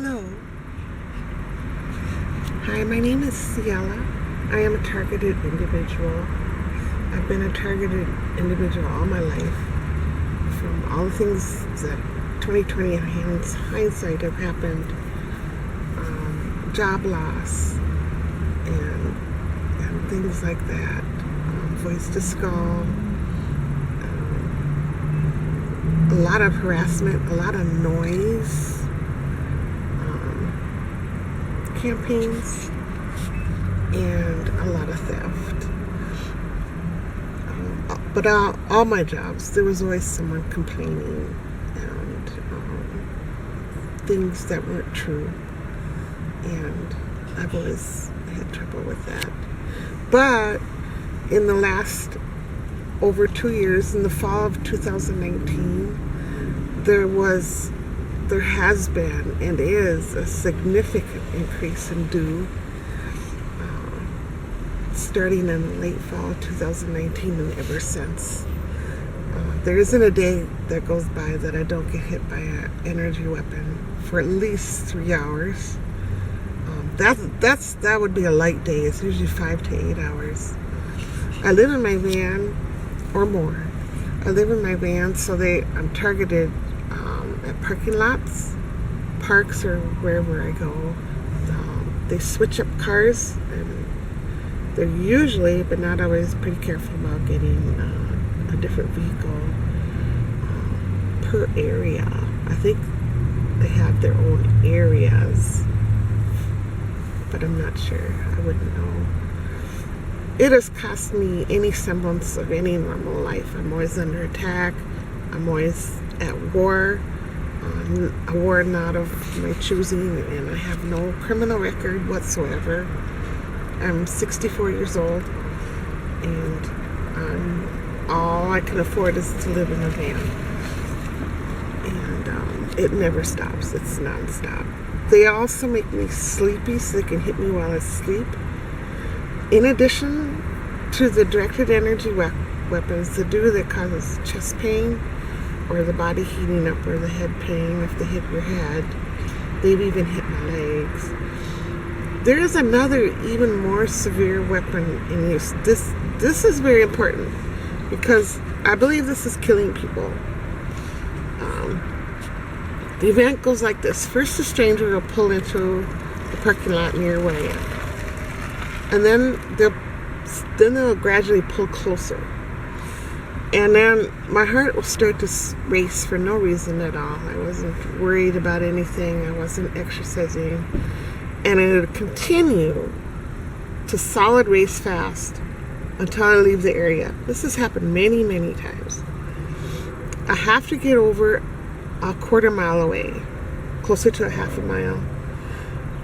Hello. Hi, my name is Siela. I am a targeted individual. I've been a targeted individual all my life. From all the things that 2020 in hindsight have happened, job loss and things like that, voice to skull, a lot of harassment, a lot of noise, campaigns, and a lot of theft. But all my jobs, there was always someone complaining and things that weren't true. And I've always had trouble with that. But in the last over 2 years, in the fall of 2019, there has been and is a significant increase in due starting in late fall 2019 and ever since. There isn't a day that goes by that I don't get hit by an energy weapon for at least 3 hours. That would be a light day. It's usually 5 to 8 hours. I live in my van or more. I live in my van, so I'm targeted at parking lots, parks, or wherever I go. They switch up cars, and they're usually, but not always, pretty careful about getting a different vehicle per area. I think they have their own areas, but I'm not sure. I wouldn't know. It has cost me any semblance of any normal life. I'm always under attack. I'm always at war. A war not of my choosing, and I have no criminal record whatsoever. I'm 64 years old, and all I can afford is to live in a van. And it never stops. It's nonstop. They also make me sleepy, so they can hit me while I sleep. In addition to the directed energy weapons, the do that causes chest pain, or the body heating up, or the head pain if they hit your head. They've even hit my legs. There is another, even more severe weapon in use. This is very important because I believe this is killing people. The event goes like this. First, a stranger will pull into the parking lot near where I am, and then they'll gradually pull closer. And then my heart will start to race for no reason at all. I wasn't worried about anything. I wasn't exercising. And it would continue to solid race fast until I leave the area. This has happened many, many times. I have to get over a quarter mile away, closer to a half a mile.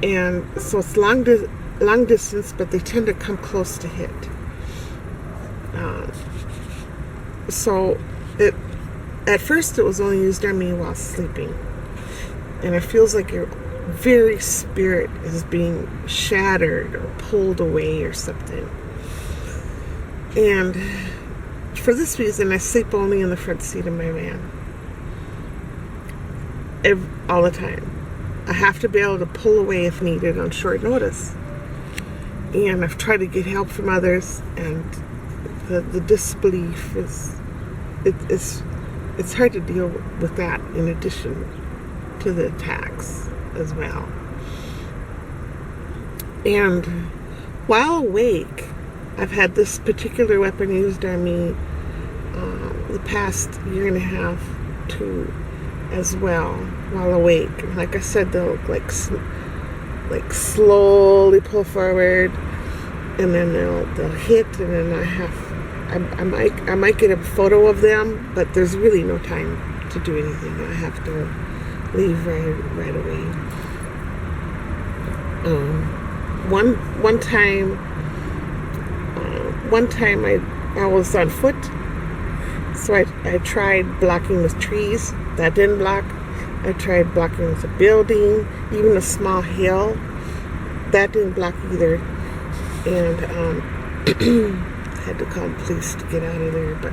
And so it's long distance, but they tend to come close to hit. So at first it was only used on me while sleeping, and it feels like your very spirit is being shattered or pulled away or something. And for this reason, I sleep only in the front seat of my van all the time. I have to be able to pull away if needed on short notice. And I've tried to get help from others, and the disbelief it's hard to deal with that, in addition to the attacks as well. And while awake, I've had this particular weapon used on me the past year and a half too, as well, while awake. And like I said, they'll like slowly pull forward, and then they'll hit, and then I might get a photo of them, but there's really no time to do anything. I have to leave right away. One time I was on foot, so I tried blocking with trees. That didn't block. I tried blocking with a building, even a small hill. That didn't block either. And had to call the police to get out of there, but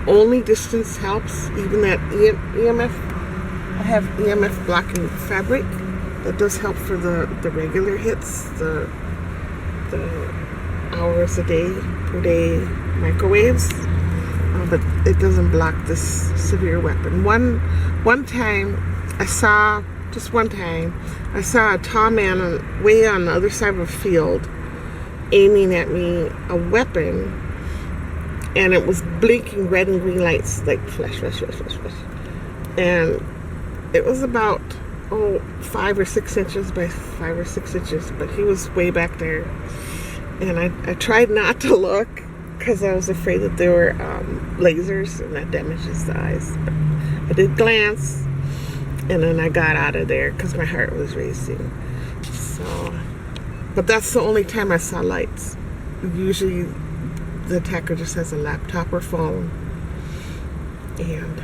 only distance helps. Even that EMF I have EMF blocking fabric that does help for the regular hits, the hours a day per day microwaves, but it doesn't block this severe weapon. One time I saw a tall man way on the other side of a field aiming at me a weapon, and it was blinking red and green lights, like flash, flash, flash, flash, flash. And it was about 5 or 6 inches by 5 or 6 inches, but he was way back there. And I tried not to look because I was afraid that there were lasers and that damages the eyes. But I did glance, and then I got out of there because my heart was racing. So, but that's the only time I saw lights. Usually the attacker just has a laptop or phone, and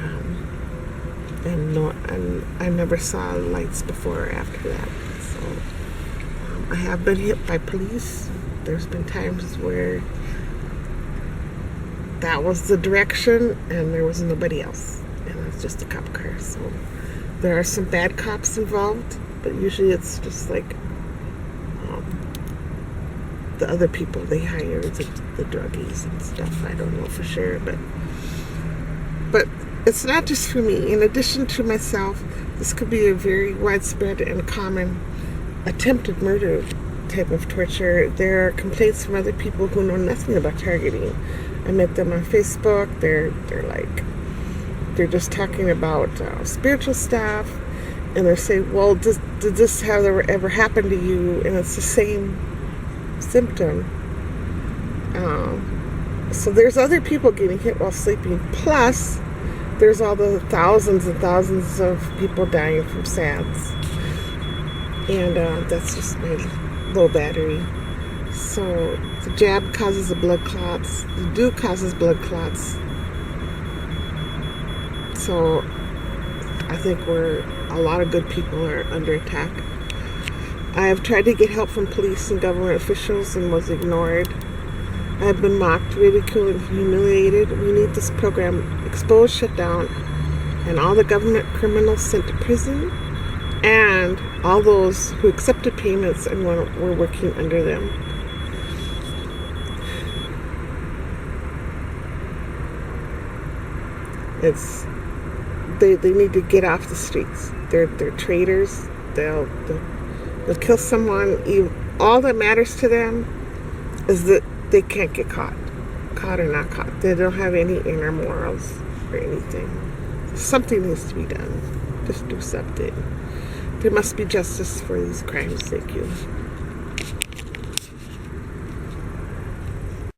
I never saw lights before or after that. So I have been hit by police. There's been times where that was the direction and there was nobody else, and it was just a cop car. So there are some bad cops involved, but usually it's just like the other people they hire, the druggies and stuff. I don't know for sure, but it's not just for me. In addition to myself, this could be a very widespread and common attempted murder type of torture. There are complaints from other people who know nothing about targeting. I met them on Facebook. They're just talking about spiritual stuff, and they're saying, well, did this ever happen to you? And it's the same symptom. So there's other people getting hit while sleeping, plus there's all the thousands and thousands of people dying from SADS. And that's just my low battery. So the jab causes the blood clots. The do causes blood clots. So I think a lot of good people are under attack. I have tried to get help from police and government officials and was ignored. I have been mocked, ridiculed, and humiliated. We need this program exposed, shut down, and all the government criminals sent to prison, and all those who accepted payments and were working under them. They need to get off the streets. They're traitors. They'll kill someone. All that matters to them is that they can't get caught or not caught. They don't have any inner morals or anything. Something needs to be done. Just do something. There must be justice for these crimes. Thank you.